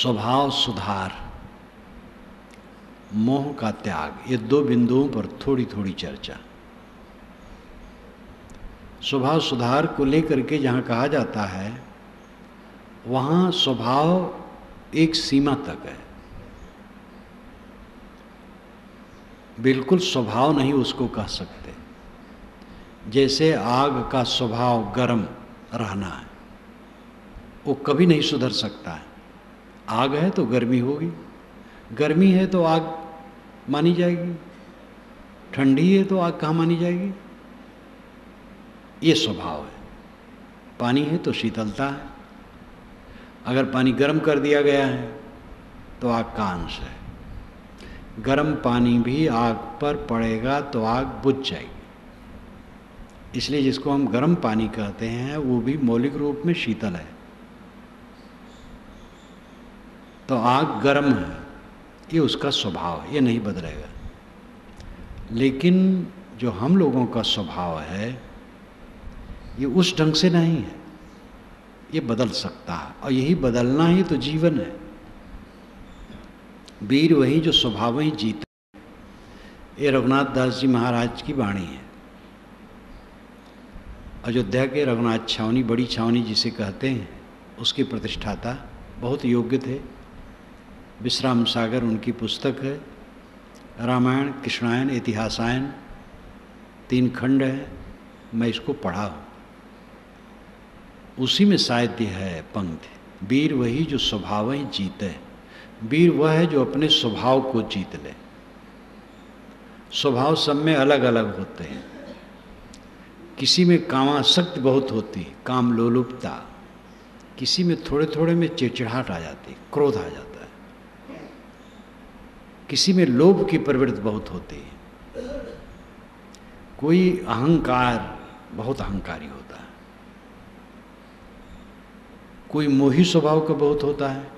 स्वभाव सुधार, मोह का त्याग, ये दो बिंदुओं पर थोड़ी थोड़ी चर्चा। स्वभाव सुधार को लेकर के जहाँ कहा जाता है वहाँ स्वभाव एक सीमा तक है, बिल्कुल स्वभाव नहीं उसको कह सकते। जैसे आग का स्वभाव गर्म रहना है, वो कभी नहीं सुधर सकता है। आग है तो गर्मी होगी, गर्मी है तो आग मानी जाएगी, ठंडी है तो आग कहाँ मानी जाएगी? ये स्वभाव है। पानी है तो शीतलता है, अगर पानी गर्म कर दिया गया है तो आग का अंश है। गर्म पानी भी आग पर पड़ेगा तो आग बुझ जाएगी। इसलिए जिसको हम गर्म पानी कहते हैं वो भी मौलिक रूप में शीतल है। तो आग गर्म है, ये उसका स्वभाव है, ये नहीं बदलेगा। लेकिन जो हम लोगों का स्वभाव है ये उस ढंग से नहीं है, ये बदल सकता है, और यही बदलना ही तो जीवन है। वीर वही जो स्वभाव ही जीते। ये रघुनाथ दास जी महाराज की वाणी है। अयोध्या के रघुनाथ छावनी, बड़ी छावनी जिसे कहते हैं, उसके प्रतिष्ठाता बहुत योग्य थे। विश्राम सागर उनकी पुस्तक है। रामायण, कृष्णायन, इतिहासायन 3 खंड है। मैं इसको पढ़ा हूँ, उसी में शायद यह है पंक्ति, वीर वही जो स्वभाव ही जीते। वीर वह है जो अपने स्वभाव को जीत ले। स्वभाव सब में अलग अलग होते हैं। किसी में कामासक्ति बहुत होती, काम लोलुपता। किसी में थोड़े थोड़े में चिड़चिड़ाहट आ जाती, क्रोध आ जाता है। किसी में लोभ की प्रवृत्ति बहुत होती है। कोई अहंकार, बहुत अहंकारी होता है। कोई मोही स्वभाव का बहुत होता है।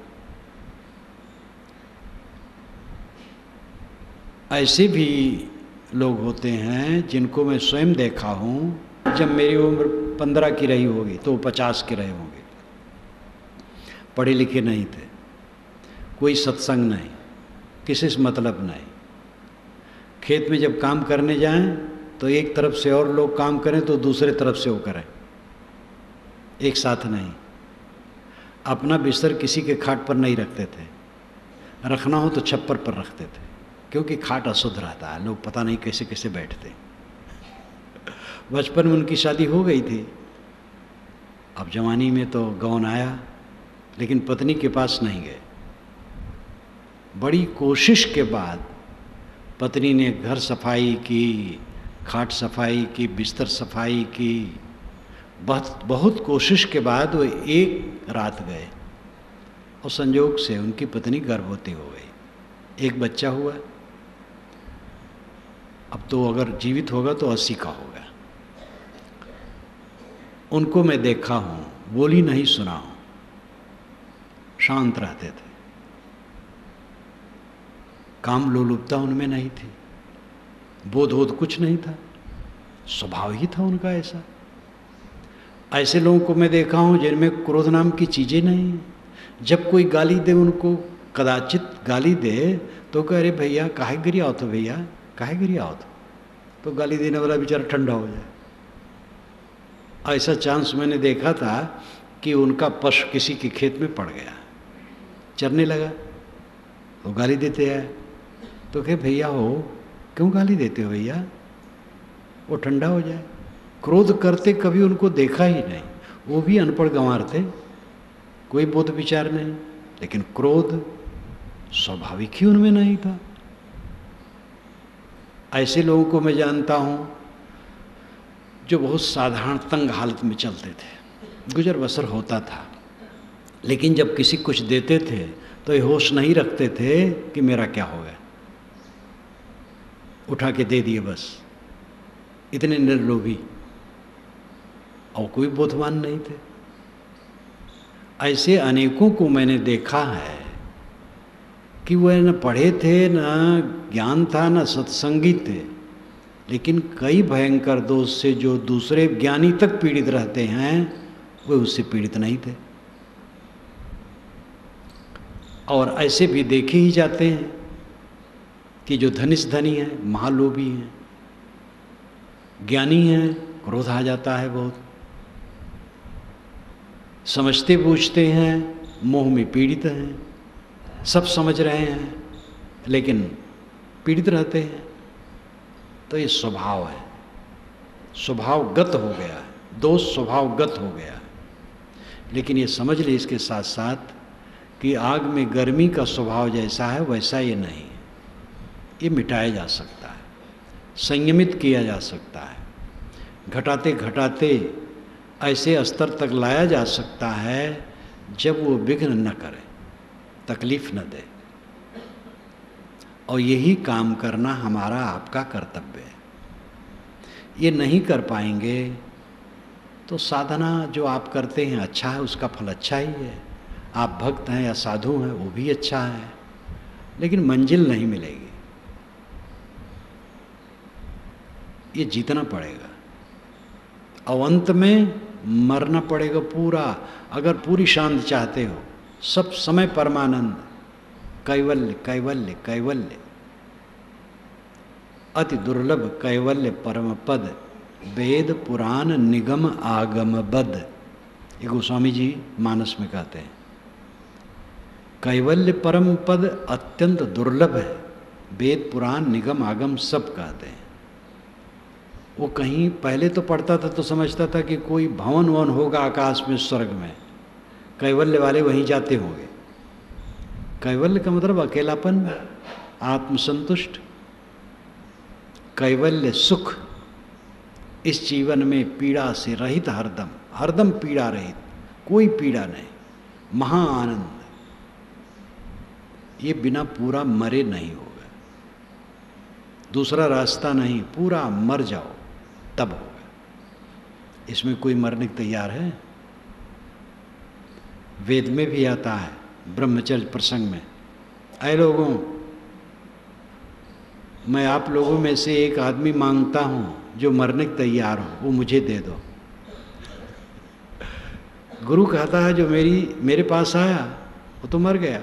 ऐसे भी लोग होते हैं जिनको मैं स्वयं देखा हूँ। जब मेरी उम्र 15 की रही होगी तो 50 के रहे होंगे। पढ़े लिखे नहीं थे, कोई सत्संग नहीं, किसी से मतलब नहीं। खेत में जब काम करने जाएं तो एक तरफ से और लोग काम करें तो दूसरे तरफ से वो करें, एक साथ नहीं। अपना बिस्तर किसी के खाट पर नहीं रखते थे, रखना हो तो छप्पर पर रखते थे, क्योंकि खाट अशुद्ध रहता है, लोग पता नहीं कैसे कैसे बैठते। बचपन में उनकी शादी हो गई थी, अब जवानी में तो गौन आया, लेकिन पत्नी के पास नहीं गए। बड़ी कोशिश के बाद पत्नी ने घर सफाई की, खाट सफाई की, बिस्तर सफाई की। बहुत कोशिश के बाद वो एक रात गए और संयोग से उनकी पत्नी गर्भवती हो गई। एक बच्चा हुआ। अब तो अगर जीवित होगा तो 80 का होगा। उनको मैं देखा हूँ, बोली नहीं सुना हूँ, शांत रहते थे। काम लोलुपता उनमें नहीं थी, बोध कुछ नहीं था, स्वभाव ही था उनका ऐसा। ऐसे लोगों को मैं देखा हूँ जिनमें क्रोध नाम की चीज़ें नहीं है। जब कोई गाली दे, उनको कदाचित गाली दे तो कह अरे भैया काहे गिरी आओ, तो भैया काहे गिरी आओ, तो गाली देने वाला बेचारा ठंडा हो जाए। ऐसा चांस मैंने देखा था कि उनका पशु किसी के खेत में पड़ गया, चरने लगा, तो गाली देते हैं। तो कहे भैया हो, क्यों गाली देते हो भैया, वो ठंडा हो जाए। क्रोध करते कभी उनको देखा ही नहीं। वो भी अनपढ़ गंवार थे, कोई बोध विचार नहीं, लेकिन क्रोध स्वाभाविक ही उनमें नहीं था। ऐसे लोगों को मैं जानता हूँ जो बहुत साधारण तंग हालत में चलते थे, गुजर बसर होता था, लेकिन जब किसी कुछ देते थे तो ये होश नहीं रखते थे कि मेरा क्या होगा, उठा के दे दिए बस। इतने निर्लोभी, और कोई बोधवान नहीं थे। ऐसे अनेकों को मैंने देखा है कि वह न पढ़े थे, न ज्ञान था, न सत्संगी थे, लेकिन कई भयंकर दोष से जो दूसरे ज्ञानी तक पीड़ित रहते हैं वे उससे पीड़ित नहीं थे। और ऐसे भी देखे ही जाते हैं कि जो धनिष्ठ धनी है, महालोभी हैं, ज्ञानी हैं, क्रोध आ जाता है बहुत, समझते बूझते हैं, मोह में पीड़ित हैं, सब समझ रहे हैं लेकिन पीड़ित रहते हैं। तो ये स्वभाव है, स्वभावगत हो गया है, दोष स्वभावगत हो गया है। लेकिन ये समझ ले इसके साथ साथ कि आग में गर्मी का स्वभाव जैसा है वैसा ये नहीं है, ये मिटाया जा सकता है, संयमित किया जा सकता है, घटाते घटाते ऐसे स्तर तक लाया जा सकता है जब वो विघ्न न करे, तकलीफ न दे। और यही काम करना हमारा आपका कर्तव्य है। ये नहीं कर पाएंगे तो साधना जो आप करते हैं अच्छा है, उसका फल अच्छा ही है। आप भक्त हैं या साधु हैं वो भी अच्छा है, लेकिन मंजिल नहीं मिलेगी। ये जीतना पड़ेगा और अंत में मरना पड़ेगा पूरा। अगर पूरी शांति चाहते हो, सब समय परमानंद, कैवल्य कैवल्य कैवल्य, अति दुर्लभ कैवल्य परम पद, वेद पुराण निगम आगम बद, ये गोस्वामी जी मानस में कहते हैं। कैवल्य परम पद अत्यंत दुर्लभ है, वेद पुराण निगम आगम सब कहते हैं। वो कहीं पहले तो पढ़ता था तो समझता था कि कोई भवन वन होगा आकाश में, स्वर्ग में, कैवल्य वाले वहीं जाते होंगे। कैवल्य का मतलब अकेलापन, आत्मसंतुष्ट, कैवल्य सुख, इस जीवन में पीड़ा से रहित, हरदम हरदम पीड़ा रहित, कोई पीड़ा नहीं, महा आनंद। ये बिना पूरा मरे नहीं होगा, दूसरा रास्ता नहीं, पूरा मर जाओ तब होगा। इसमें कोई मरने को तैयार है? वेद में भी आता है ब्रह्मचर्य प्रसंग में, ऐ लोगों, मैं आप लोगों में से एक आदमी मांगता हूं जो मरने को तैयार हो, वो मुझे दे दो। गुरु कहता है जो मेरे पास आया वो तो मर गया,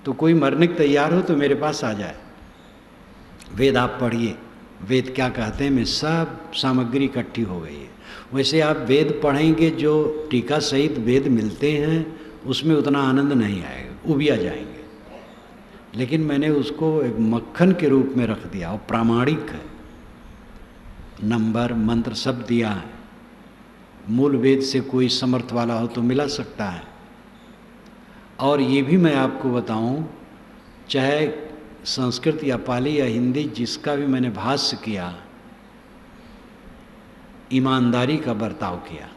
तो कोई मरने को तैयार हो तो मेरे पास आ जाए। वेद आप पढ़िए, वेद क्या कहते हैं, में सब सामग्री इकट्ठी हो गई है। वैसे आप वेद पढ़ेंगे जो टीका सहित वेद मिलते हैं उसमें उतना आनंद नहीं आएगा, उबिया जाएंगे। लेकिन मैंने उसको एक मक्खन के रूप में रख दिया और प्रामाणिक है, नंबर मंत्र सब दिया है। मूल वेद से कोई समर्थ वाला हो तो मिला सकता है। और ये भी मैं आपको बताऊं, चाहे संस्कृत या पाली या हिंदी जिसका भी मैंने भाष्य किया, ईमानदारी का बर्ताव किया,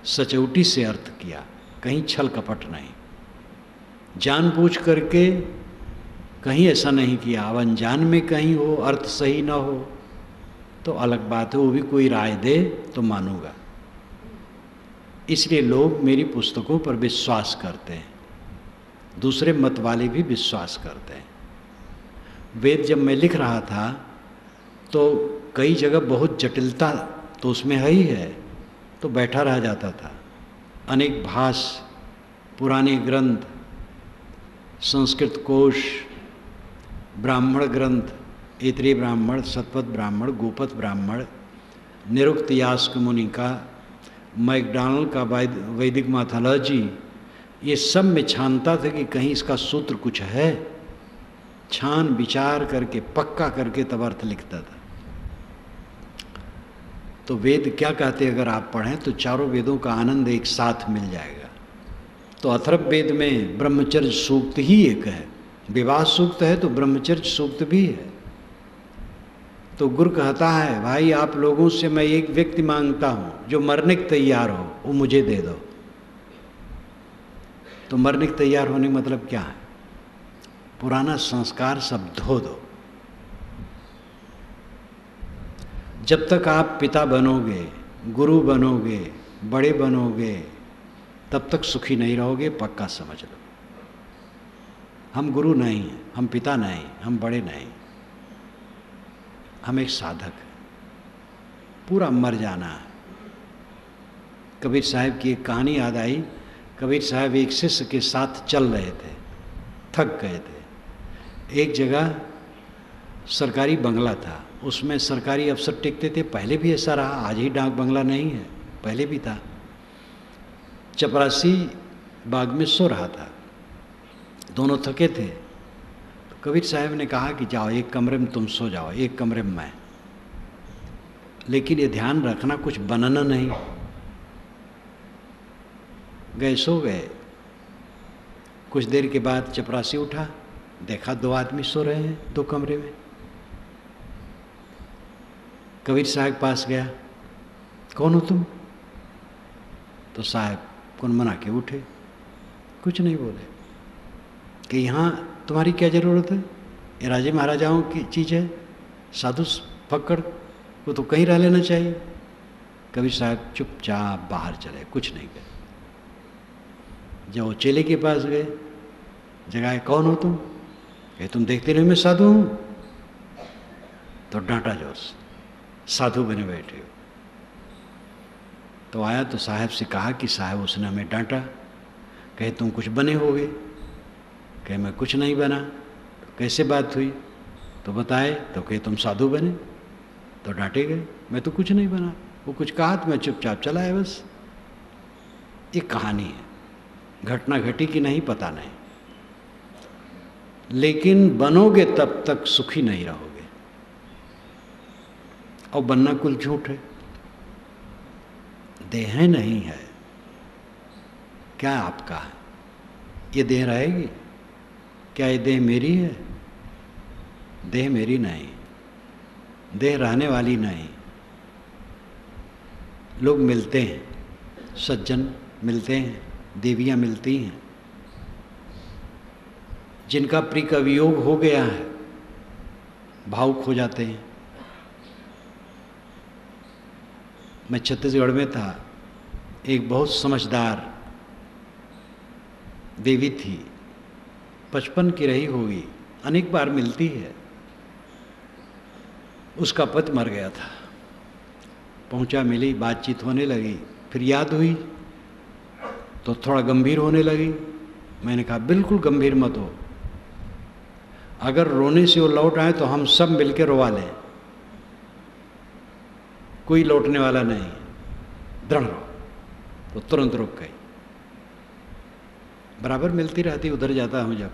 सचौटी से अर्थ किया, कहीं छल कपट नहीं, जानबूझ करके कहीं ऐसा नहीं किया। अब अनजान में कहीं हो, अर्थ सही ना हो तो अलग बात है, वो भी कोई राय दे तो मानूंगा। इसलिए लोग मेरी पुस्तकों पर विश्वास करते हैं, दूसरे मत वाले भी विश्वास करते हैं। वेद जब मैं लिख रहा था तो कई जगह बहुत जटिलता तो उसमें है ही है, तो बैठा रह जाता था। अनेक भाष्य, पुराने ग्रंथ, संस्कृत कोश, ब्राह्मण ग्रंथ, ऐतरेय ब्राह्मण, शतपथ ब्राह्मण, गोपथ ब्राह्मण, निरुक्त यास्क मुनि का, मैकडॉनल्ड का वैदिक मैथोलॉजी, ये सब में छानता था कि कहीं इसका सूत्र कुछ है। छान विचार करके पक्का करके तब अर्थ लिखता था। तो वेद क्या कहते अगर आप पढ़ें तो चारों वेदों का आनंद एक साथ मिल जाएगा। तो अथर्व वेद में ब्रह्मचर्य सूक्त ही एक है, विवाह सूक्त है तो ब्रह्मचर्य सूक्त भी है। तो गुरु कहता है भाई आप लोगों से मैं एक व्यक्ति मांगता हूं जो मरने को तैयार हो, वो मुझे दे दो। तो मरने को तैयार होने का मतलब क्या है? पुराना संस्कार सब धो दो। जब तक आप पिता बनोगे, गुरु बनोगे, बड़े बनोगे, तब तक सुखी नहीं रहोगे, पक्का समझ लो। हम गुरु नहीं, हम पिता नहीं, हम बड़े नहीं, हम एक साधक हैं। पूरा मर जाना है। कबीर साहब की एक कहानी याद आई। कबीर साहब एक शिष्य के साथ चल रहे थे, थक गए थे। एक जगह सरकारी बंगला था, उसमें सरकारी अफसर टिकते थे। पहले भी ऐसा रहा, आज ही डाक बंगला नहीं है, पहले भी था। चपरासी बाग में सो रहा था, दोनों थके थे। तो कबीर साहब ने कहा कि जाओ एक कमरे में तुम सो जाओ, एक कमरे में मैं, लेकिन ये ध्यान रखना कुछ बनना नहीं। गए, सो गए। कुछ देर के बाद चपरासी उठा, देखा 2 आदमी सो रहे हैं 2 कमरे में। कबीर साहब पास गया, कौन हो तुम? तो साहब कुनमुना के उठे, कुछ नहीं बोले कि यहाँ तुम्हारी क्या ज़रूरत है, ये राजे महाराजाओं की चीज़ है, साधु फक्कड़ को तो कहीं रह लेना चाहिए। कबीर साहब चुपचाप बाहर चले, कुछ नहीं कहे। जब वो चेले के पास गए, जगाए, कौन हो तुम? कहे तुम देखते नहीं मैं साधु हूँ। तो डांटा जोर से, साधु बने बैठे हो। तो आया तो साहब से कहा कि साहब उसने हमें डांटा, कहे तुम कुछ बने होगे। कहे मैं कुछ नहीं बना। तो कैसे बात हुई? तो बताए। तो कहे तुम साधु बने। तो डांटे गए, मैं तो कुछ नहीं बना, वो कुछ कहा तो मैं चुपचाप चला है बस। एक कहानी है, घटना घटी कि नहीं पता नहीं, लेकिन बनोगे तब तक सुखी नहीं रहोगे। और बनना कुल झूठ है। देह नहीं है, क्या आपका है? ये देह रहेगी? क्या ये देह मेरी है? देह मेरी नहीं, देह रहने वाली नहीं। लोग मिलते हैं, सज्जन मिलते हैं, देवियां मिलती हैं, जिनका प्रिय का वियोग हो गया है, भावुक हो जाते हैं। मैं छत्तीसगढ़ में था, एक बहुत समझदार देवी थी, 55 की रही होगी, अनेक बार मिलती है। उसका पति मर गया था, पहुंचा, मिली, बातचीत होने लगी, फिर याद हुई तो थोड़ा गंभीर होने लगी। मैंने कहा बिल्कुल गंभीर मत हो, अगर रोने से वो लौट आए तो हम सब मिलकर रोवा लें, कोई लौटने वाला नहीं, दृढ़ रहो। तो तुरंत रुक गई। बराबर मिलती रहती, उधर जाता हूं जब।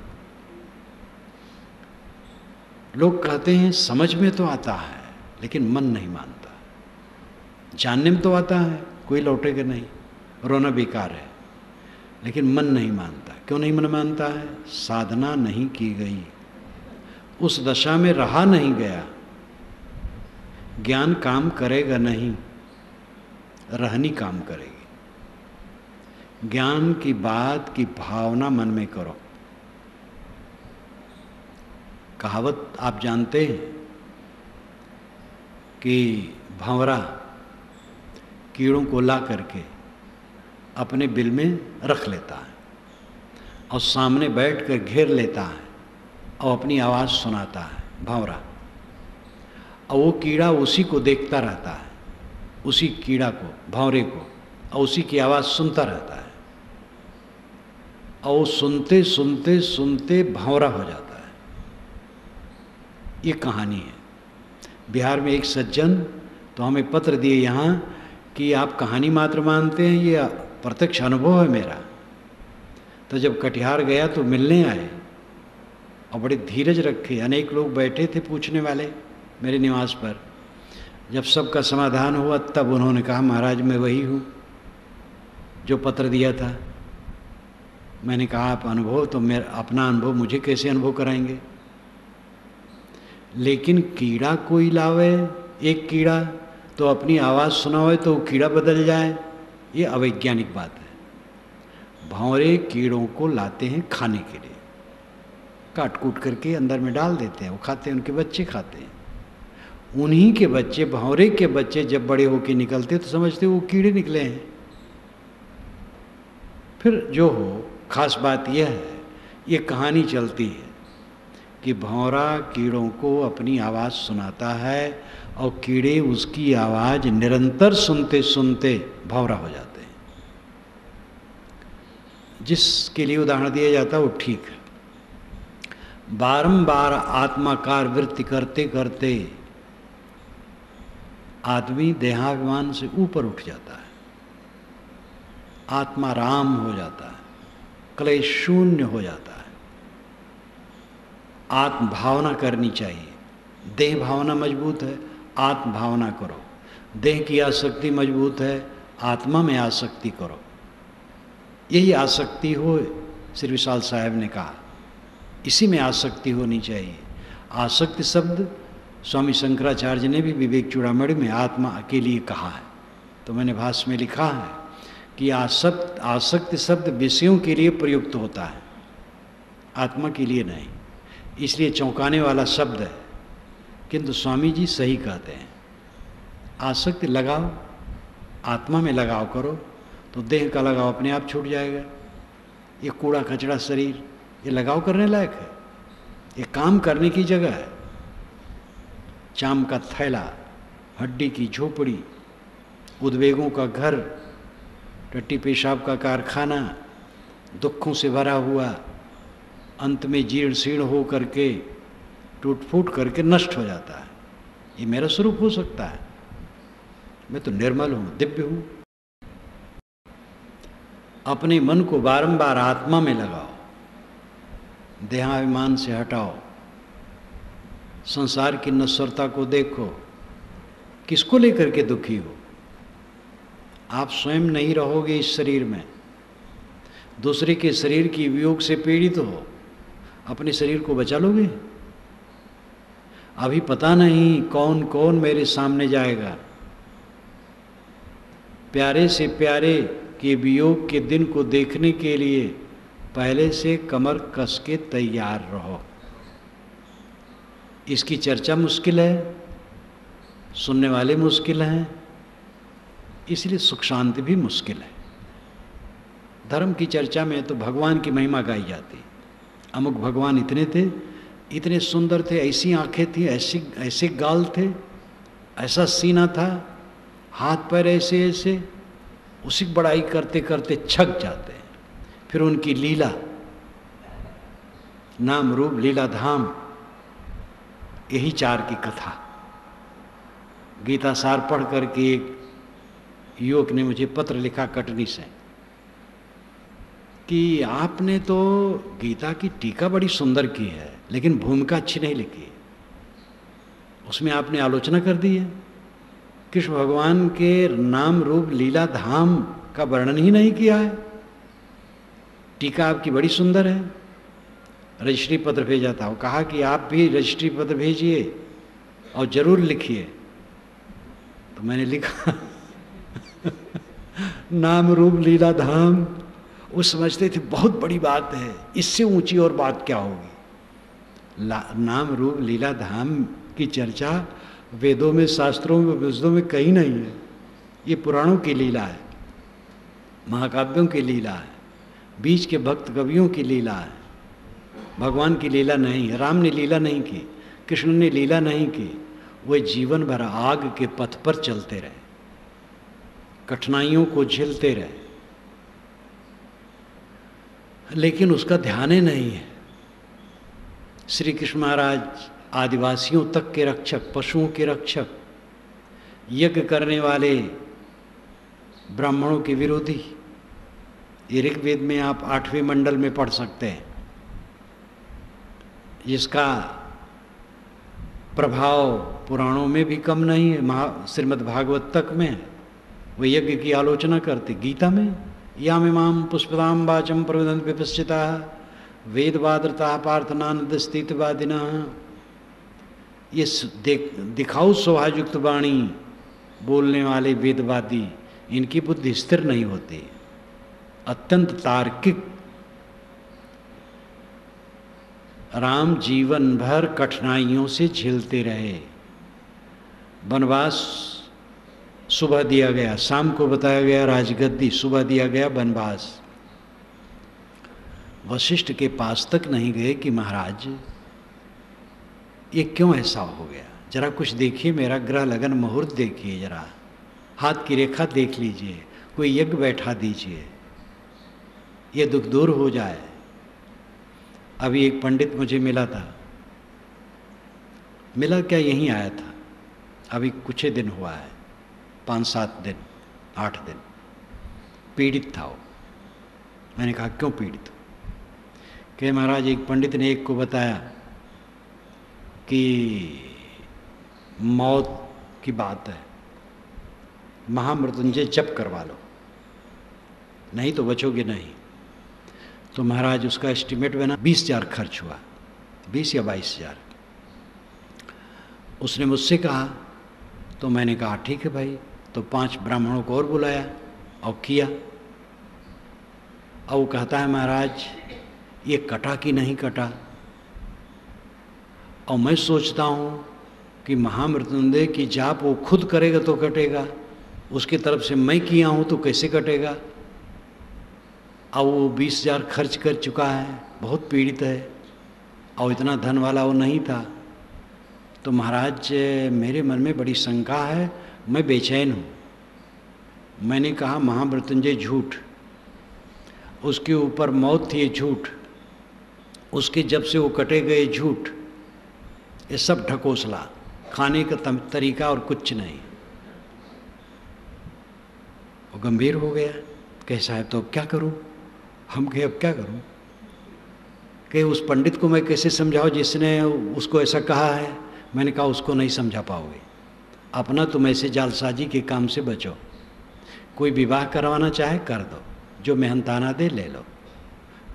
लोग कहते हैं समझ में तो आता है लेकिन मन नहीं मानता, जानने में तो आता है कोई लौटेगा नहीं, रोना बेकार है, लेकिन मन नहीं मानता। क्यों नहीं मन मानता है? साधना नहीं की गई, उस दशा में रहा नहीं गया। ज्ञान काम करेगा नहीं, रहनी काम करेगी। ज्ञान की बात की भावना मन में करो। कहावत आप जानते हैं कि भंवरा कीड़ों को ला करके अपने बिल में रख लेता है और सामने बैठकर घेर लेता है और अपनी आवाज़ सुनाता है, भंवरा। और वो कीड़ा उसी को देखता रहता है, उसी कीड़ा को, भंवरे को, और उसी की आवाज़ सुनता रहता है। और वो सुनते सुनते सुनते भंवरा हो जाता है। ये कहानी है। बिहार में एक सज्जन तो हमें पत्र दिए यहाँ कि आप कहानी मात्र मानते हैं, ये प्रत्यक्ष अनुभव है मेरा। तो जब कटिहार गया तो मिलने आए और बड़े धीरज रखे, अनेक लोग बैठे थे पूछने वाले मेरे निवास पर। जब सबका समाधान हुआ तब उन्होंने कहा महाराज मैं वही हूँ जो पत्र दिया था। मैंने कहा आप अनुभव तो मेरा अपना अनुभव मुझे कैसे अनुभव कराएंगे? लेकिन कीड़ा कोई लावे, एक कीड़ा तो अपनी आवाज़ सुनावे तो कीड़ा बदल जाए, ये अवैज्ञानिक बात है। भंवरे कीड़ों को लाते हैं खाने के लिए, काट कूट करके अंदर में डाल देते हैं, वो खाते हैं, उनके बच्चे खाते हैं। उन्हीं के बच्चे, भंवरे के बच्चे जब बड़े होके निकलते तो समझते वो कीड़े निकले हैं। फिर जो हो, खास बात यह है, ये कहानी चलती है कि भंवरा कीड़ों को अपनी आवाज़ सुनाता है और कीड़े उसकी आवाज़ निरंतर सुनते सुनते भंवरा हो जाते हैं। जिसके लिए उदाहरण दिया जाता है वो ठीक है। बारंबार आत्माकार वृत्ति करते करते आदमी देहाभिमान से ऊपर उठ जाता है, आत्मा राम हो जाता है, क्लेश शून्य हो जाता है। आत्म भावना करनी चाहिए। देह भावना मजबूत है, आत्म भावना करो। देह की आसक्ति मजबूत है, आत्मा में आसक्ति करो। यही आसक्ति हो, श्री विशाल साहब ने कहा, इसी में आसक्ति होनी चाहिए। आसक्ति शब्द स्वामी शंकराचार्य ने भी विवेक चूड़ामणि में आत्मा के लिए कहा है। तो मैंने भाष्य में लिखा है कि आसक्ति शब्द विषयों के लिए प्रयुक्त होता है, आत्मा के लिए नहीं। इसलिए चौंकाने वाला शब्द है, किंतु स्वामी जी सही कहते हैं। आसक्ति लगाओ, आत्मा में लगाव करो तो देह का लगाव अपने आप छूट जाएगा। ये कूड़ा कचड़ा शरीर ये लगाव करने लायक है, ये काम करने की जगह है। चाम का थैला, हड्डी की झोपड़ी, उद्वेगों का घर, टट्टी पेशाब का कारखाना, दुखों से भरा हुआ, अंत में जीर्ण शीर्ण हो करके टूट फूट करके नष्ट हो जाता है। ये मेरा स्वरूप हो सकता है? मैं तो निर्मल हूँ, दिव्य हूँ। अपने मन को बारंबार आत्मा में लगाओ, देहाभिमान से हटाओ, संसार की नश्वरता को देखो। किसको लेकर के दुखी हो? आप स्वयं नहीं रहोगे इस शरीर में, दूसरे के शरीर की वियोग से पीड़ित हो, अपने शरीर को बचा लोगे? अभी पता नहीं कौन कौन मेरे सामने जाएगा। प्यारे से प्यारे के वियोग के दिन को देखने के लिए पहले से कमर कस के तैयार रहो। इसकी चर्चा मुश्किल है, सुनने वाले मुश्किल हैं, इसलिए सुख शांति भी मुश्किल है। धर्म की चर्चा में तो भगवान की महिमा गाई जाती। अमुक भगवान इतने थे, इतने सुंदर थे, ऐसी आंखें थी, ऐसे गाल थे, ऐसा सीना था, हाथ पैर ऐसे ऐसे, उसी बड़ाई करते करते छक जाते हैं। फिर उनकी लीला, नाम रूप लीला धाम, यही चार की कथा। गीता सार पढ़ करके एक युवक ने मुझे पत्र लिखा कटनी से कि आपने तो गीता की टीका बड़ी सुंदर की है, लेकिन भूमिका अच्छी नहीं लिखी। उसमें आपने आलोचना कर दी है, कृष्ण भगवान के नाम रूप लीला धाम का वर्णन ही नहीं किया है। टीका आपकी बड़ी सुंदर है, रजिस्ट्री पत्र भेजा था, वो कहा कि आप भी रजिस्ट्री पत्र भेजिए और जरूर लिखिए। तो मैंने लिखा नाम रूप लीला धाम। वो समझते थे बहुत बड़ी बात है, इससे ऊंची और बात क्या होगी। नाम रूप लीला धाम की चर्चा वेदों में, शास्त्रों में, उपनिषदों में कहीं नहीं है। ये पुराणों की लीला है, महाकाव्यों की लीला है, बीच के भक्त कवियों की लीला है। भगवान की लीला नहीं है, राम ने लीला नहीं की, कृष्ण ने लीला नहीं की। वे जीवन भर आग के पथ पर चलते रहे, कठिनाइयों को झेलते रहे, लेकिन उसका ध्यान ही नहीं है। श्री कृष्ण महाराज आदिवासियों तक के रक्षक, पशुओं के रक्षक, यज्ञ करने वाले ब्राह्मणों के विरोधी। ये ऋग्वेद में आप 8वें मंडल में पढ़ सकते हैं, जिसका प्रभाव पुराणों में भी कम नहीं है, श्रीमद् भागवत तक में है। वो यज्ञ की आलोचना करते। गीता में यामिमाम पुष्पदाम वाचम प्रविदंत विपश्चिता वेदवादरता पार्थनानदस्तित्वादिना। ये दिखाओ शोभायुक्त वाणी बोलने वाले वेदवादी, इनकी बुद्धि स्थिर नहीं होती, अत्यंत तार्किक। राम जीवन भर कठिनाइयों से झेलते रहे। वनवास सुबह दिया गया, शाम को बताया गया राजगद्दी, सुबह दिया गया वनवास। वशिष्ठ के पास तक नहीं गए कि महाराज ये क्यों ऐसा हो गया, जरा कुछ देखिए, मेरा ग्रह लगन मुहूर्त देखिए, जरा हाथ की रेखा देख लीजिए, कोई यज्ञ बैठा दीजिए। ये दुख दूर हो जाए। अभी एक पंडित मुझे मिला था, मिला क्या, यहीं आया था, अभी कुछ ही दिन हुआ है, 5-7 दिन 8 दिन। पीड़ित था वो। मैंने कहा क्यों पीड़ित हो? कि महाराज एक पंडित ने एक को बताया कि मौत की बात है, महामृत्युंजय जप करवा लो, नहीं तो बचोगे नहीं। तो महाराज उसका एस्टिमेट बना, 20,000 खर्च हुआ, 20 या 22,000। उसने मुझसे कहा, तो मैंने कहा ठीक है भाई। तो 5 ब्राह्मणों को और बुलाया और किया। और वो कहता है महाराज ये कटा कि नहीं कटा। और मैं सोचता हूँ कि महामृत्युंजय की जाप वो खुद करेगा तो कटेगा, उसकी तरफ से मैं किया हूँ तो कैसे कटेगा। अब वो 20,000 खर्च कर चुका है, बहुत पीड़ित है, और इतना धन वाला वो नहीं था। तो महाराज मेरे मन में बड़ी शंका है, मैं बेचैन हूँ। मैंने कहा महामृत्युंजय झूठ, उसके ऊपर मौत थी ये झूठ, उसके जब से वो कटे गए झूठ, ये सब ढकोसला, खाने का तरीका और कुछ नहीं। वो गंभीर हो गया, कहे साहब तो अब क्या करूं? हम कहे अब क्या करूं? कि उस पंडित को मैं कैसे समझाऊं जिसने उसको ऐसा कहा है? मैंने कहा उसको नहीं समझा पाओगे, अपना तुम ऐसे जालसाजी के काम से बचो। कोई विवाह करवाना चाहे कर दो, जो मेहनताना दे ले लो,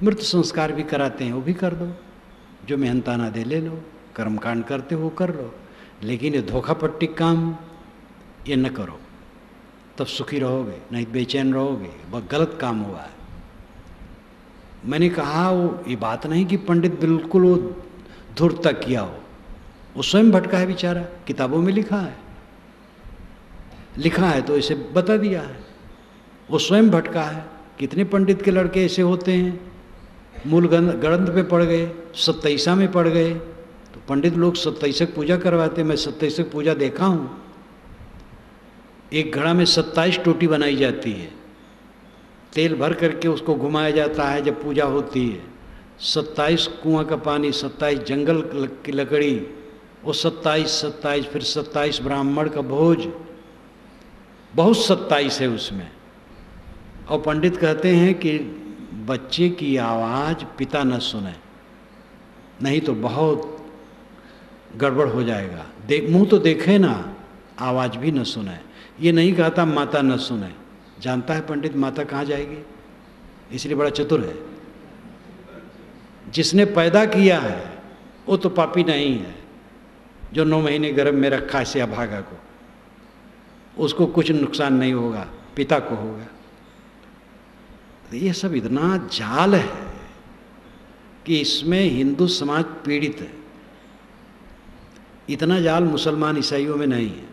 मृत संस्कार भी कराते हैं वो भी कर दो, जो मेहनताना दे ले लो, कर्मकांड करते हो कर लो, लेकिन ये धोखापट्टी काम ये न करो, तब सुखी रहोगे, नहीं बेचैन रहोगे, वह गलत काम हुआ है। मैंने कहा वो ये बात नहीं कि पंडित बिल्कुल वो धूर्त तक किया हो, वो स्वयं भटका है बेचारा, किताबों में लिखा है तो इसे बता दिया है, वो स्वयं भटका है। कितने पंडित के लड़के ऐसे होते हैं, मूल ग्रंथ पे पड़ गए, 27 में पड़ गए। तो पंडित लोग 27 पूजा करवाते, मैं 27 पूजा देखा हूँ। एक घड़ा में 27 टोटी बनाई जाती है, तेल भर करके उसको घुमाया जाता है जब पूजा होती है। 27 कुआं का पानी, 27 जंगल की लकड़ी, वो 27 फिर 27 ब्राह्मण का भोज, बहुत 27 है उसमें। और पंडित कहते हैं कि बच्चे की आवाज़ पिता न सुने, नहीं तो बहुत गड़बड़ हो जाएगा। मुंह तो देखे ना, आवाज़ भी न सुने। ये नहीं कहता माता न सुने, जानता है पंडित माता कहाँ जाएगी, इसलिए बड़ा चतुर है। जिसने पैदा किया है वो तो पापी नहीं है, जो 9 महीने गर्भ में रखा है से अभागा को, उसको कुछ नुकसान नहीं होगा, पिता को होगा। तो ये सब इतना जाल है कि इसमें हिंदू समाज पीड़ित है। इतना जाल मुसलमान ईसाइयों में नहीं है,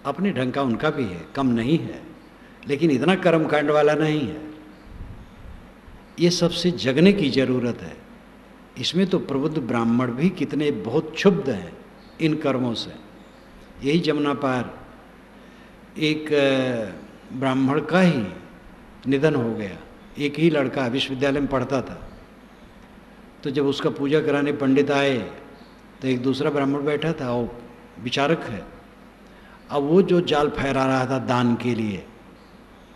अपने ढंग का उनका भी है, कम नहीं है, लेकिन इतना कर्मकांड वाला नहीं है। ये सबसे जगने की जरूरत है। इसमें तो प्रबुद्ध ब्राह्मण भी कितने बहुत क्षुब्ध हैं इन कर्मों से। यही जमुना पार एक ब्राह्मण का ही निधन हो गया, एक ही लड़का विश्वविद्यालय में पढ़ता था। तो जब उसका पूजा कराने पंडित आए तो एक दूसरा ब्राह्मण बैठा था, वो विचारक है। अब वो जो जाल फहरा रहा था दान के लिए,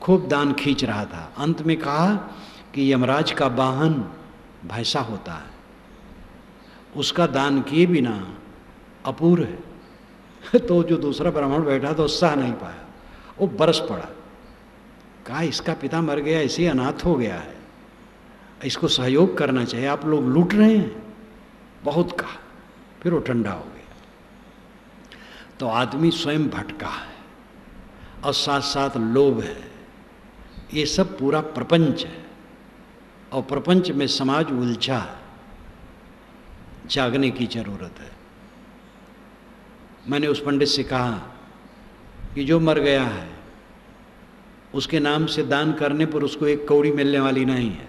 खूब दान खींच रहा था, अंत में कहा कि यमराज का वाहन भैंसा होता है, उसका दान किए बिना अपूर्ण है। तो जो दूसरा ब्राह्मण बैठा था उत्साह नहीं पाया, वो बरस पड़ा, कहा इसका पिता मर गया, ऐसे अनाथ हो गया है, इसको सहयोग करना चाहिए, आप लोग लूट रहे हैं, बहुत कहा। फिर वो ठंडा हो गया। तो आदमी स्वयं भटका है और साथ साथ लोभ है, ये सब पूरा प्रपंच है। और प्रपंच में समाज उलझा है, जागने की जरूरत है। मैंने उस पंडित से कहा कि जो मर गया है उसके नाम से दान करने पर उसको एक कौड़ी मिलने वाली नहीं है।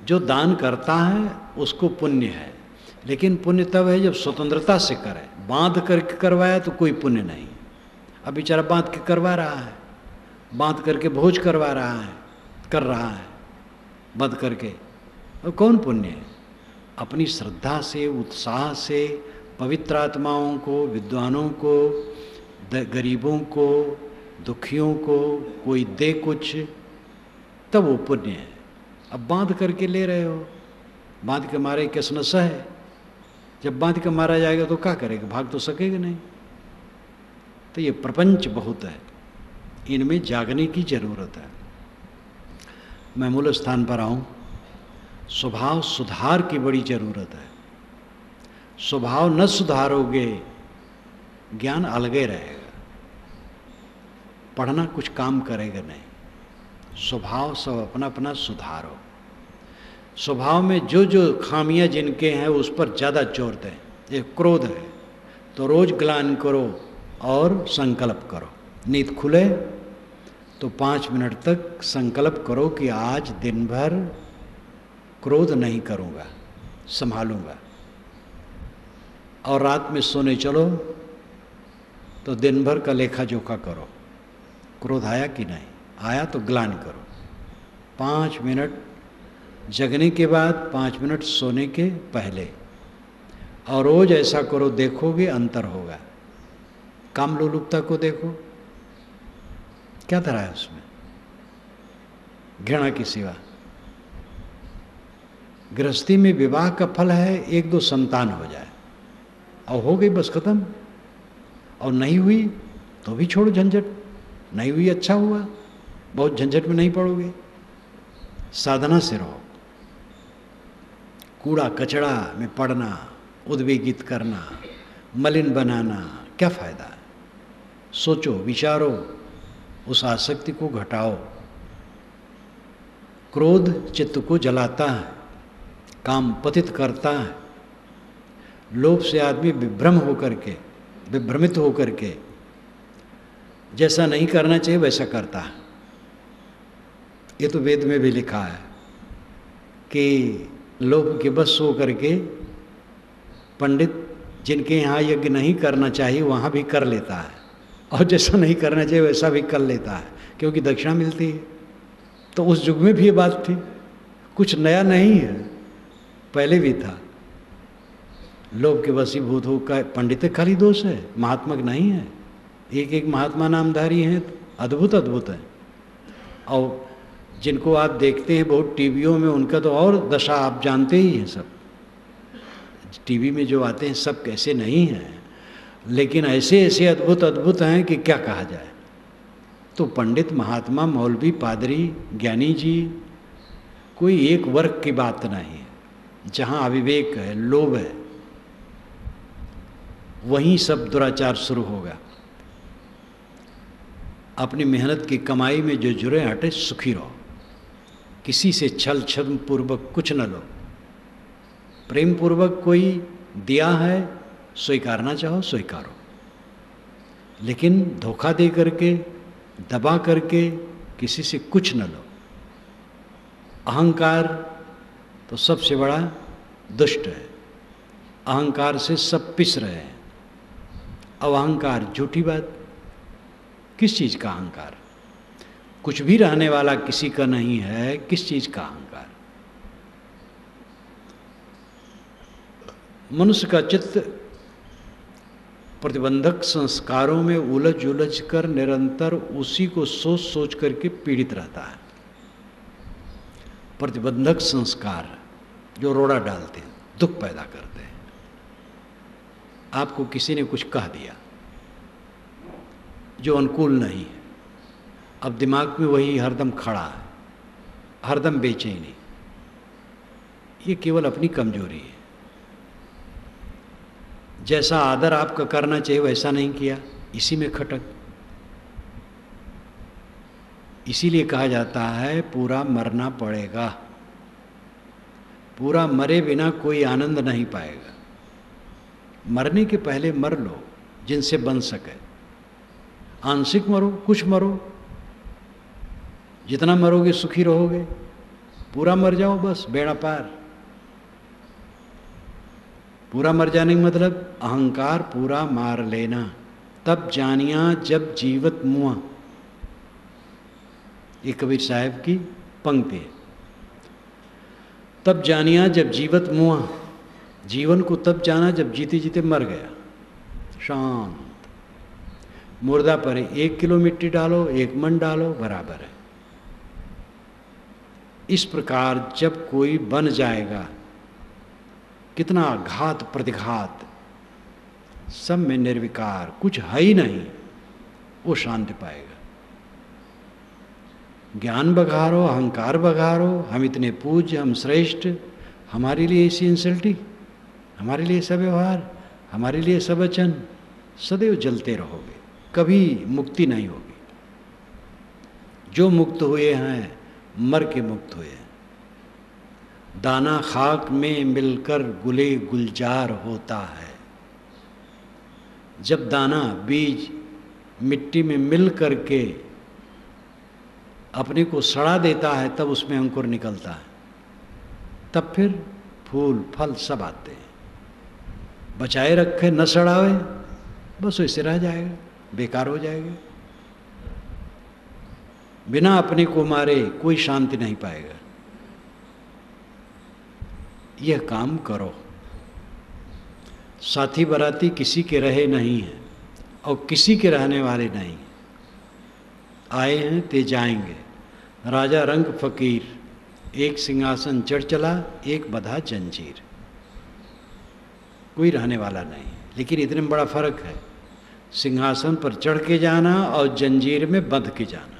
जो दान करता है उसको पुण्य है, लेकिन पुण्य तब है जब स्वतंत्रता से करे। बांध करके करवाया तो कोई पुण्य नहीं। अब बेचारा बांध के करवा रहा है, बांध करके भोज करवा रहा है, कर रहा है, बंद करके, और कौन पुण्य है? अपनी श्रद्धा से, उत्साह से पवित्र आत्माओं को, विद्वानों को, गरीबों को, दुखियों को कोई दे कुछ, तब वो पुण्य है। अब बांध करके ले रहे हो, बांध के मारे किस नशा है? जब बांध के मारा जाएगा तो क्या करेगा? भाग तो सकेगा नहीं। तो ये प्रपंच बहुत है, इनमें जागने की जरूरत है। मैं मूल स्थान पर आऊं, स्वभाव सुधार की बड़ी जरूरत है। स्वभाव न सुधारोगे, ज्ञान अलगे रहेगा, पढ़ना कुछ काम करेगा नहीं। स्वभाव सब अपना अपना सुधारो। स्वभाव में जो जो खामियां जिनके हैं उस पर ज़्यादा जोर दें। एक क्रोध है तो रोज ग्लानि करो और संकल्प करो। नींद खुले तो 5 मिनट तक संकल्प करो कि आज दिन भर क्रोध नहीं करूँगा, संभालूंगा। और रात में सोने चलो तो दिन भर का लेखा जोखा करो, क्रोध आया कि नहीं आया, तो ग्लानि करो। 5 मिनट जगने के बाद, 5 मिनट सोने के पहले, और रोज ऐसा करो, देखोगे अंतर होगा। काम लोलुपता को देखो, क्या तरह है उसमें? घृणा की सिवा। गृहस्थी में विवाह का फल है 1-2 संतान हो जाए, और हो गई बस खत्म। और नहीं हुई तो भी छोड़ो झंझट, नहीं हुई अच्छा हुआ, बहुत झंझट में नहीं पड़ोगे। साधना से रहो। कूड़ा कचड़ा में पड़ना, उद्वेगित करना, मलिन बनाना, क्या फायदा है? सोचो, विचारो, उस आसक्ति को घटाओ। क्रोध चित्त को जलाता है, काम पतित करता है। लोभ से आदमी विभ्रमित होकर के जैसा नहीं करना चाहिए वैसा करता है। ये तो वेद में भी लिखा है कि लोभ के बस हो करके पंडित जिनके यहाँ यज्ञ नहीं करना चाहिए वहाँ भी कर लेता है, और जैसा नहीं करना चाहिए वैसा भी कर लेता है, क्योंकि दक्षिणा मिलती है। तो उस युग में भी ये बात थी, कुछ नया नहीं है, पहले भी था। लोभ के वशीभूत होकर पंडित खाली दोष है, महात्मा नहीं है। एक एक महात्मा नामधारी हैं, अद्भुत अद्भुत है। और जिनको आप देखते हैं बहुत टीवियों में, उनका तो और दशा आप जानते ही हैं। सब टीवी में जो आते हैं सब कैसे नहीं हैं, लेकिन ऐसे ऐसे अद्भुत अद्भुत हैं कि क्या कहा जाए। तो पंडित, महात्मा, मौलवी, पादरी, ज्ञानी जी, कोई एक वर्ग की बात नहीं है। जहाँ अविवेक है, लोभ है, वहीं सब दुराचार शुरू होगा। अपनी मेहनत की कमाई में जो जुड़े हटे, सुखी रहो। किसी से छल छद्म पूर्वक कुछ न लो। प्रेम पूर्वक कोई दिया है, स्वीकारना चाहो स्वीकारो, लेकिन धोखा दे करके, दबा करके किसी से कुछ न लो। अहंकार तो सबसे बड़ा दुष्ट है। अहंकार से सब पिस रहे हैं। अब अहंकार झूठी बात। किस चीज़ का अहंकार? कुछ भी रहने वाला किसी का नहीं है, किस चीज़ का अहंकार? मनुष्य का चित्त प्रतिबंधक संस्कारों में उलझ उलझ कर निरंतर उसी को सोच सोच करके पीड़ित रहता है। प्रतिबंधक संस्कार जो रोड़ा डालते हैं, दुख पैदा करते हैं। आपको किसी ने कुछ कह दिया जो अनुकूल नहीं है, अब दिमाग में वही हरदम खड़ा है, हरदम बेचैनी। ये केवल अपनी कमजोरी है। जैसा आदर आपका करना चाहिए वैसा नहीं किया, इसी में खटक। इसीलिए कहा जाता है पूरा मरना पड़ेगा। पूरा मरे बिना कोई आनंद नहीं पाएगा। मरने के पहले मर लो जिनसे बन सके। आंशिक मरो, कुछ मरो, जितना मरोगे सुखी रहोगे। पूरा मर जाओ बस बेड़ा पार। पूरा मर जाने का मतलब अहंकार पूरा मार लेना, तब जानिया जब जीवत मुआ। ये कबीर साहब की पंक्ति है। तब जानिया जब जीवत मुआ, जीवन को तब जाना जब जीते जीते मर गया। शांत। मुर्दा पर 1 किलो मिट्टी डालो, 1 मन डालो, बराबर है। इस प्रकार जब कोई बन जाएगा, कितना घात प्रतिघात, सब में निर्विकार, कुछ है ही नहीं, वो शांति पाएगा। ज्ञान बघारो, अहंकार बघारो, हम इतने पूज्य, हम श्रेष्ठ, हमारे लिए ऐसी इंसल्टिंग, हमारे लिए सब व्यवहार, हमारे लिए सब वचन, सदैव जलते रहोगे, कभी मुक्ति नहीं होगी। जो मुक्त हुए हैं मर के मुक्त हुए हैं। दाना खाक में मिलकर गुले गुलजार होता है। जब दाना बीज मिट्टी में मिल करके अपने को सड़ा देता है, तब उसमें अंकुर निकलता है, तब फिर फूल फल सब आते हैं। बचाए रखे, न सड़ावे, बस वैसे रह जाएगा, बेकार हो जाएगा। बिना अपने को मारे कोई शांति नहीं पाएगा। यह काम करो। साथी बराती किसी के रहे नहीं हैं और किसी के रहने वाले नहीं। आए हैं ते जाएंगे। राजा रंग फकीर, एक सिंहासन चढ़ चला, एक बधा जंजीर। कोई रहने वाला नहीं, लेकिन इतने में बड़ा फर्क है, सिंहासन पर चढ़ के जाना और जंजीर में बंध के जाना।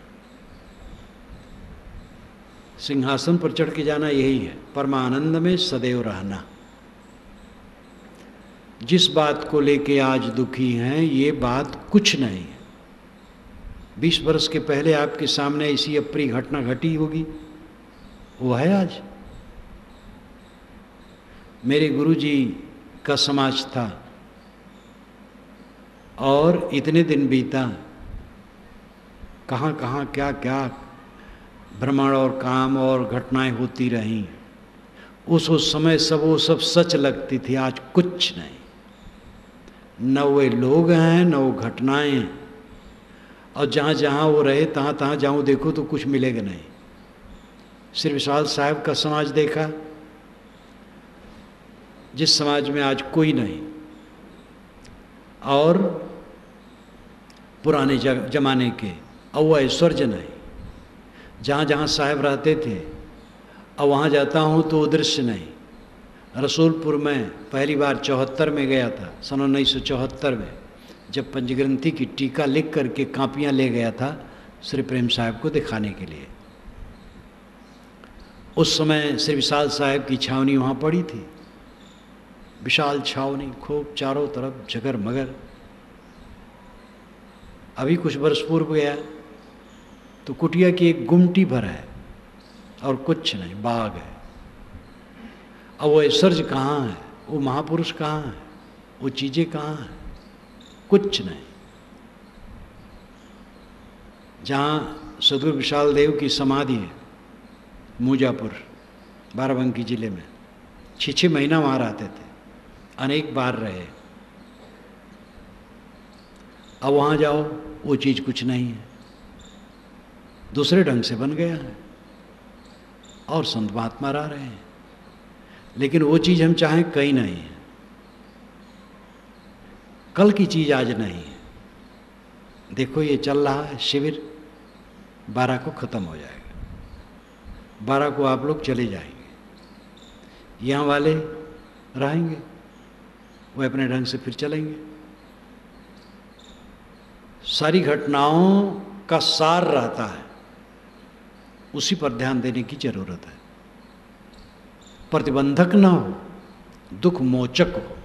सिंहासन पर चढ़ के जाना यही है, परमानंद में सदैव रहना। जिस बात को लेके आज दुखी हैं, ये बात कुछ नहीं है। 20 वर्ष के पहले आपके सामने ऐसी अप्रिय घटना घटी होगी, वो है आज। मेरे गुरुजी का समाज था और इतने दिन बीता, कहाँ कहाँ क्या क्या भ्रमण और काम और घटनाएं होती रहीं। उस समय सब वो सब सच लगती थी, आज कुछ नहीं। न वे लोग हैं, न वो घटनाएं हैं, और जहाँ जहाँ वो रहे तहाँ तहाँ जाऊँ देखो तो कुछ मिलेगा नहीं। श्री विशाल साहब का समाज देखा, जिस समाज में आज कोई नहीं, और पुराने जमाने के और ऐश्वर्य नहीं। जहाँ जहाँ साहब रहते थे, और वहाँ जाता हूँ तो वो दृश्य नहीं। रसूलपुर में पहली बार 74 में गया था, सन 1974 में, जब पंचग्रंथी की टीका लिख करके कापियाँ ले गया था श्री प्रेम साहब को दिखाने के लिए। उस समय श्री विशाल साहब की छावनी वहाँ पड़ी थी, विशाल छावनी, खूब चारों तरफ जगर मगर। अभी कुछ वर्ष पूर्व गया तो कुटिया की एक गुमटी भर है और कुछ नहीं, बाग है। अब वो ऐश्वर्य कहाँ है, वो महापुरुष कहाँ है, वो चीज़ें कहाँ हैं, कुछ नहीं। जहाँ सदगुरु विशाल देव की समाधि है, मूजापुर, बाराबंकी जिले में, 6 महीना वहाँ रहते थे, अनेक बार रहे। अब वहाँ जाओ, वो चीज़ कुछ नहीं है, दूसरे ढंग से बन गया है, और संत महात्मा रह रहे हैं, लेकिन वो चीज़ हम चाहें कहीं नहीं है। कल की चीज़ आज नहीं है। देखो ये चल रहा है शिविर, 12 को ख़त्म हो जाएगा, 12 को आप लोग चले जाएंगे, यहाँ वाले रहेंगे, वो अपने ढंग से फिर चलेंगे। सारी घटनाओं का सार रहता है, उसी पर ध्यान देने की जरूरत है। प्रतिबंधक ना हो, दुख मोचक हो।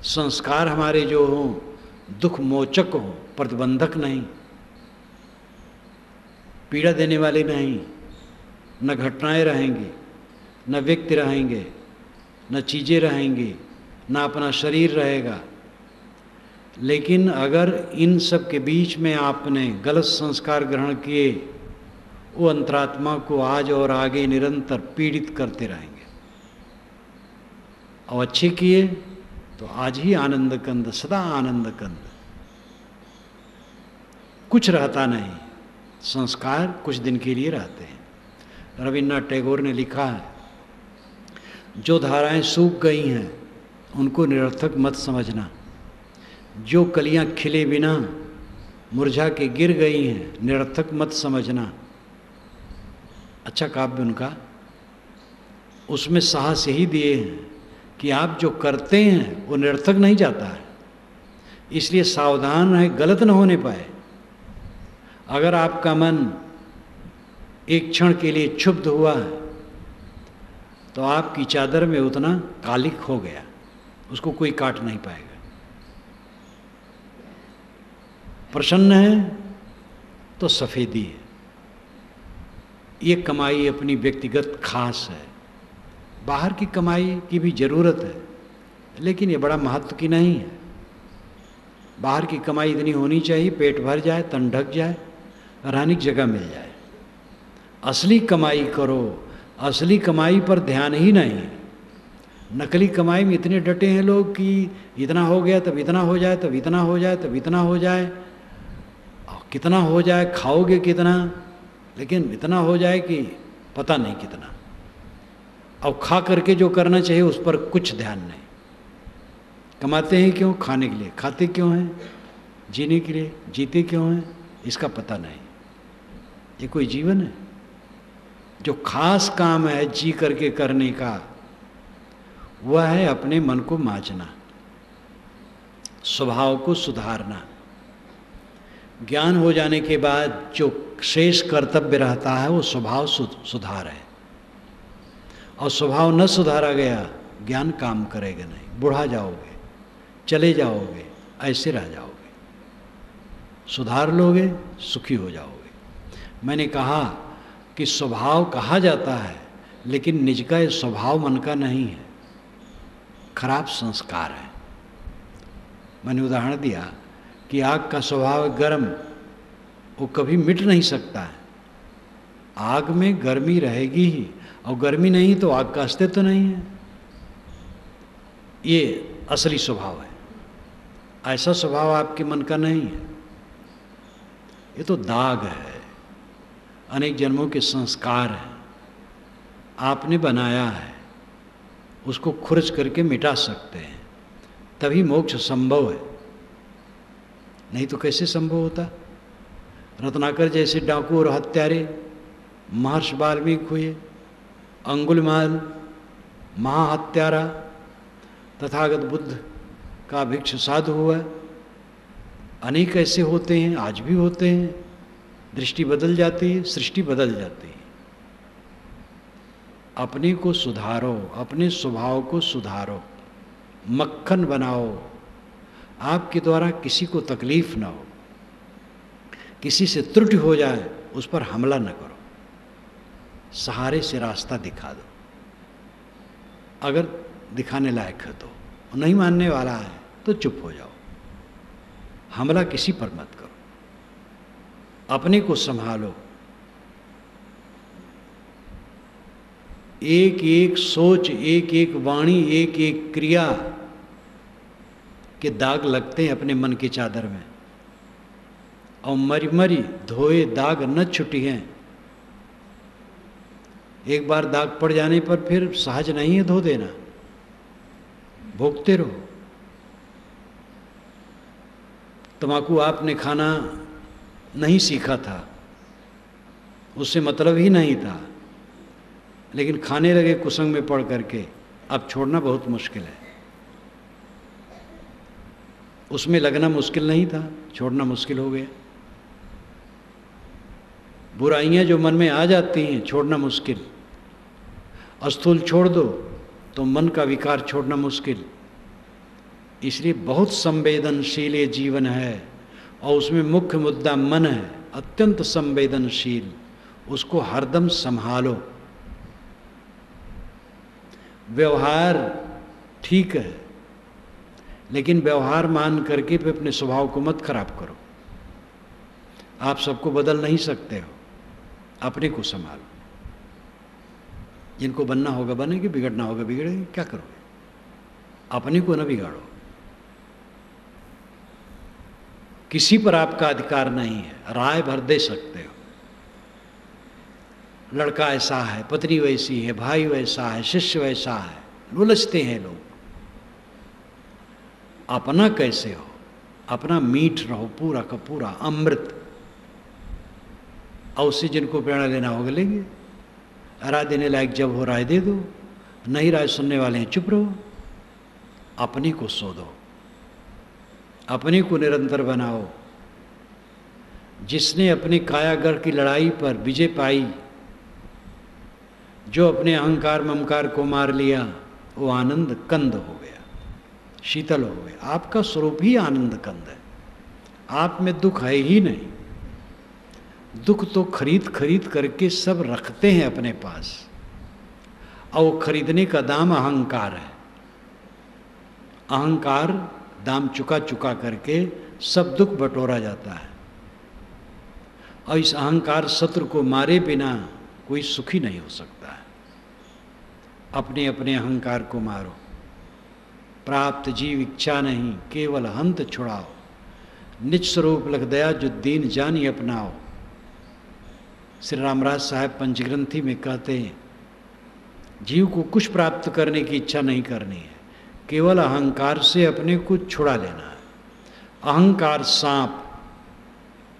संस्कार हमारे जो हों दुख मोचक हो, प्रतिबंधक नहीं, पीड़ा देने वाले नहीं। न घटनाएं रहेंगी, न व्यक्ति रहेंगे, न चीज़ें रहेंगी, न अपना शरीर रहेगा। लेकिन अगर इन सब के बीच में आपने गलत संस्कार ग्रहण किए, वो अंतरात्मा को आज और आगे निरंतर पीड़ित करते रहेंगे। और अच्छे किए तो आज ही आनंद कंद, सदा आनंद कंद। कुछ रहता नहीं, संस्कार कुछ दिन के लिए रहते हैं, रविन्द्रनाथ टैगोर ने लिखा है, जो धाराएं सूख गई हैं उनको निरर्थक मत समझना, जो कलियां खिले बिना मुरझा के गिर गई हैं निरर्थक मत समझना। अच्छा काव्य उनका, उसमें साहस यही दिए हैं कि आप जो करते हैं वो निरर्थक नहीं जाता है, इसलिए सावधान है गलत न होने पाए। अगर आपका मन एक क्षण के लिए क्षुब्ध हुआ है तो आपकी चादर में उतना कालिक हो गया, उसको कोई काट नहीं पाएगा। प्रसन्न है तो सफ़ेदी है। ये कमाई अपनी व्यक्तिगत खास है, बाहर की कमाई की भी ज़रूरत है, लेकिन ये बड़ा महत्व की नहीं है। बाहर की कमाई इतनी होनी चाहिए पेट भर जाए, तन ढक जाए, रहने की जगह मिल जाए। असली कमाई करो, असली कमाई पर ध्यान ही नहीं। नकली कमाई में इतने डटे हैं लोग कि इतना हो गया तब इतना हो जाए, तब इतना हो जाए, तब इतना हो जाए, कितना हो जाए, खाओगे कितना, लेकिन इतना हो जाए कि पता नहीं कितना। अब खा करके जो करना चाहिए उस पर कुछ ध्यान नहीं। कमाते हैं क्यों? खाने के लिए। खाते क्यों हैं? जीने के लिए। जीते क्यों हैं? इसका पता नहीं। ये कोई जीवन है? जो खास काम है जी करके करने का वह है अपने मन को मांझना, स्वभाव को सुधारना। ज्ञान हो जाने के बाद जो शेष कर्तव्य रहता है वो स्वभाव सुधार है, और स्वभाव न सुधारा गया ज्ञान काम करेगा नहीं। बुढ़ा जाओगे, चले जाओगे, ऐसे रह जाओगे। सुधार लोगे, सुखी हो जाओगे। मैंने कहा कि स्वभाव कहा जाता है, लेकिन निज का ये स्वभाव मन का नहीं है, खराब संस्कार है। मैंने उदाहरण दिया कि आग का स्वभाव गर्म, वो कभी मिट नहीं सकता है। आग में गर्मी रहेगी ही, और गर्मी नहीं तो आग का अस्तित्व तो नहीं है। ये असली स्वभाव है। ऐसा स्वभाव आपके मन का नहीं है, ये तो दाग है, अनेक जन्मों के संस्कार हैं, आपने बनाया है, उसको खुरच करके मिटा सकते हैं, तभी मोक्ष संभव है। नहीं तो कैसे संभव होता? रत्नाकर जैसे डाकू और हत्यारे महर्षि वाल्मीकि हुए, अंगुलिमाल महाहत्यारा, तथागत बुद्ध का भिक्ष साधु हुआ। अनेक ऐसे होते हैं, आज भी होते हैं। दृष्टि बदल जाती है, सृष्टि बदल जाती है। अपने को सुधारो, अपने स्वभाव को सुधारो, मक्खन बनाओ। आपके द्वारा किसी को तकलीफ ना हो, किसी से त्रुटि हो जाए उस पर हमला न करो, सहारे से रास्ता दिखा दो। अगर दिखाने लायक है तो, नहीं मानने वाला है तो चुप हो जाओ। हमला किसी पर मत करो, अपने को संभालो। एक एक सोच, एक एक वाणी, एक एक क्रिया के दाग लगते हैं अपने मन की चादर में, और मरी मरी धोए दाग न छुटी हैं। एक बार दाग पड़ जाने पर फिर सहज नहीं है धो देना, भोगते रहो। तम्बाकू आपने खाना नहीं सीखा था, उससे मतलब ही नहीं था, लेकिन खाने लगे कुसंग में पड़ करके, अब छोड़ना बहुत मुश्किल है। उसमें लगना मुश्किल नहीं था, छोड़ना मुश्किल हो गया। बुराइयां जो मन में आ जाती हैं, छोड़ना मुश्किल। अस्थूल छोड़ दो तो मन का विकार छोड़ना मुश्किल। इसलिए बहुत संवेदनशील ये जीवन है, और उसमें मुख्य मुद्दा मन है, अत्यंत संवेदनशील। उसको हरदम संभालो। व्यवहार ठीक है, लेकिन व्यवहार मान करके फिर अपने स्वभाव को मत खराब करो। आप सबको बदल नहीं सकते हो, अपने को संभालो। जिनको बनना होगा बनेंगे, बिगड़ना होगा बिगड़ेंगे, क्या करोगे? अपने को न बिगाड़ो। किसी पर आपका अधिकार नहीं है, राय भर दे सकते हो। लड़का ऐसा है, पत्नी वैसी है, भाई वैसा है, शिष्य वैसा है, उलझते हैं लोग। अपना कैसे हो? अपना मीठ रहो, पूरा का पूरा अमृत। और उससे जिनको प्रेरणा लेना होगा लेंगे। राय देने लायक जब हो राय दे दो, नहीं राय सुनने वाले हैं चुप रहो। अपने को सो दो, अपने को निरंतर बनाओ। जिसने अपने कायागर की लड़ाई पर विजय पाई, जो अपने अहंकार ममकार को मार लिया, वो आनंद कंद हो गया, शीतल हो गया। आपका स्वरूप ही आनंद कंद है। आप में दुख है ही नहीं। दुख तो खरीद खरीद करके सब रखते हैं अपने पास, और वो खरीदने का दाम अहंकार है। अहंकार दाम चुका चुका करके सब दुख बटोरा जाता है। और इस अहंकार शत्रु को मारे बिना कोई सुखी नहीं हो सकता है। अपने अपने अहंकार को मारो। प्राप्त जीव इच्छा नहीं, केवल हंत छुड़ाओ। निज स्वरूप लख दया जो दीन जानी अपनाओ। श्री रामराज साहब पंचग्रंथी में कहते हैं, जीव को कुछ प्राप्त करने की इच्छा नहीं करनी है, केवल अहंकार से अपने को छुड़ा लेना है। अहंकार सांप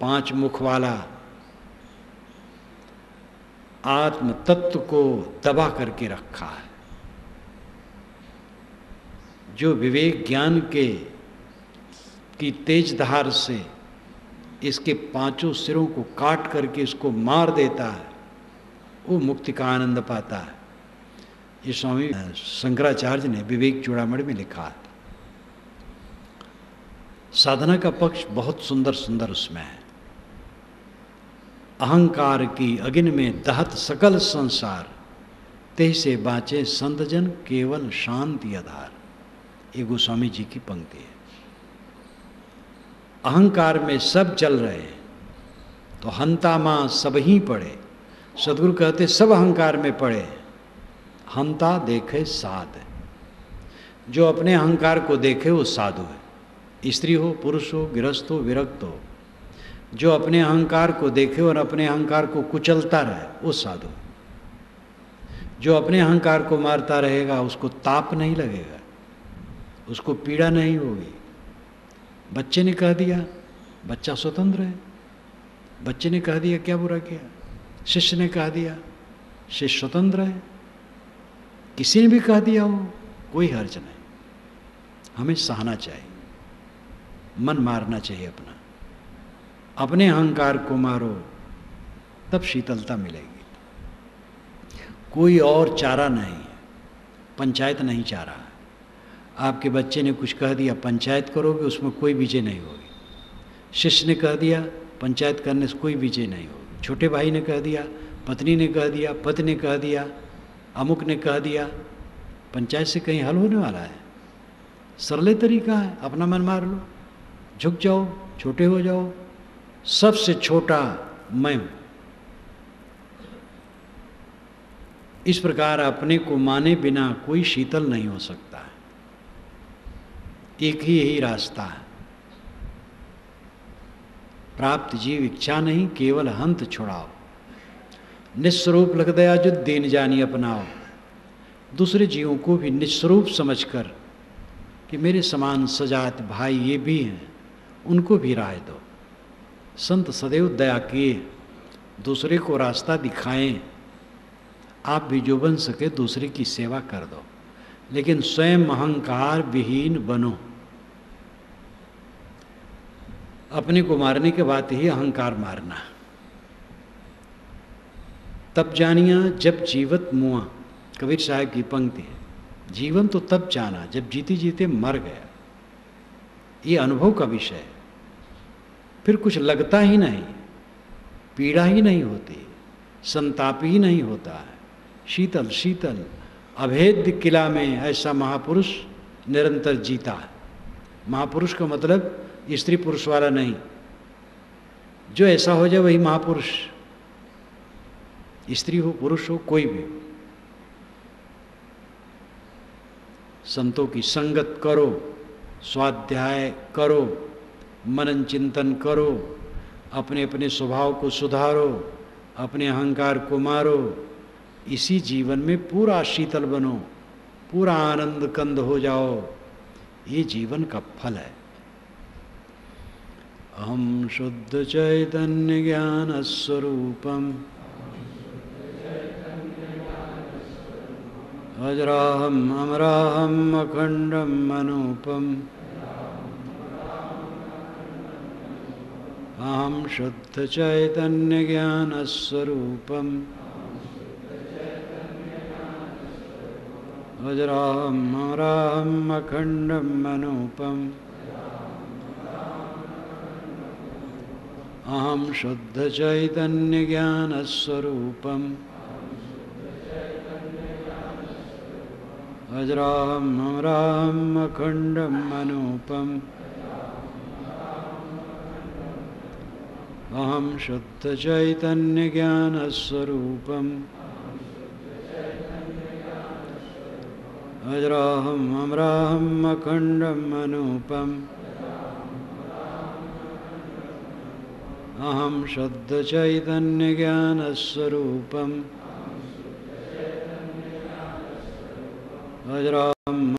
5 मुख वाला आत्म तत्व को दबा करके रखा है। जो विवेक ज्ञान की तेज धार से इसके 5 सिरों को काट करके इसको मार देता है, वो मुक्ति का आनंद पाता है। ये स्वामी शंकराचार्य ने विवेक चूड़ामणि में लिखा है। साधना का पक्ष बहुत सुंदर सुंदर उसमें है। अहंकार की अग्नि में दहत सकल संसार, तेह से बाँचे संत जन केवल शांति आधार। ये गोस्वामी जी की पंक्ति है। अहंकार में सब चल रहे हैं तो हंता माँ सब ही पड़े। सदगुरु कहते सब अहंकार में पड़े, हंता देखे साध। जो अपने अहंकार को देखे वो साधु है। स्त्री हो, पुरुष हो, गृहस्थ हो, विरक्त हो, जो अपने अहंकार को देखे और अपने अहंकार को कुचलता रहे वो साधु है। जो अपने अहंकार को मारता रहेगा उसको ताप नहीं लगेगा, उसको पीड़ा नहीं होगी। बच्चे ने कह दिया, बच्चा स्वतंत्र है। बच्चे ने कह दिया, क्या बुरा किया? शिष्य ने कह दिया, शिष्य स्वतंत्र है। किसी ने भी कह दिया हो, कोई हर्ज नहीं। हमें सहना चाहिए, मन मारना चाहिए अपना। अपने अहंकार को मारो, तब शीतलता मिलेगी। कोई और चारा नहीं है, पंचायत नहीं चाह रहा है। आपके बच्चे ने कुछ कह दिया, पंचायत करोगे, उसमें कोई विजय नहीं होगी। शिष्य ने कह दिया, पंचायत करने से कोई विजय नहीं होगी। छोटे भाई ने कह दिया, पत्नी ने कह दिया, पति ने कह दिया, अमुक ने कह दिया, पंचायत से कहीं हल होने वाला है? सरले तरीका है, अपना मन मार लो, झुक जाओ, छोटे हो जाओ। सबसे छोटा मैं हूं। इस प्रकार अपने को माने बिना कोई शीतल नहीं हो सकता है। एक ही यही रास्ता है। प्राप्त जीव इच्छा नहीं, केवल हंत छुड़ाओ। निस्वरूप लख दया जो दीन जानी अपनाओ। दूसरे जीवों को भी निस्वरूप समझकर कि मेरे समान सजात भाई ये भी हैं, उनको भी राह दो। संत सदैव दया किए, दूसरे को रास्ता दिखाएं। आप भी जो बन सके दूसरे की सेवा कर दो, लेकिन स्वयं अहंकार विहीन बनो। अपने को मारने के बाद ही अहंकार मारना। तब जानिया जब जीवत मुआ, कबीर साहब की पंक्ति है। जीवन तो तब जाना जब जीते जीते मर गया। ये अनुभव का विषय है। फिर कुछ लगता ही नहीं, पीड़ा ही नहीं होती, संताप ही नहीं होता है। शीतल शीतल अभेद्य किला में ऐसा महापुरुष निरंतर जीता है। महापुरुष का मतलब स्त्री पुरुष वाला नहीं। जो ऐसा हो जाए वही महापुरुष, स्त्री हो पुरुष हो कोई भी। संतों की संगत करो, स्वाध्याय करो, मनन चिंतन करो, अपने अपने स्वभाव को सुधारो, अपने अहंकार को मारो, इसी जीवन में पूरा शीतल बनो, पूरा आनंद कंद हो जाओ, ये जीवन का फल है। अहम शुद्ध चैतन्य ज्ञान स्वरूपम अजराहम अमराहम अखंडम अनूपम अहम शुद्ध चैतन्य ज्ञान स्वरूपम अजराहम अमराहम अखंडम अनूपम अहम शुद्ध चैतन्य ज्ञान स्वरूपम अजराहम अमराहम अखंडम अनूपम अहम शुद्ध चैतन्य ज्ञान स्वरूपम अजराहम अमराहम अखंडम अनूपम अहम शुद्ध चैतन्य ज्ञान स्वरूपम अजराहम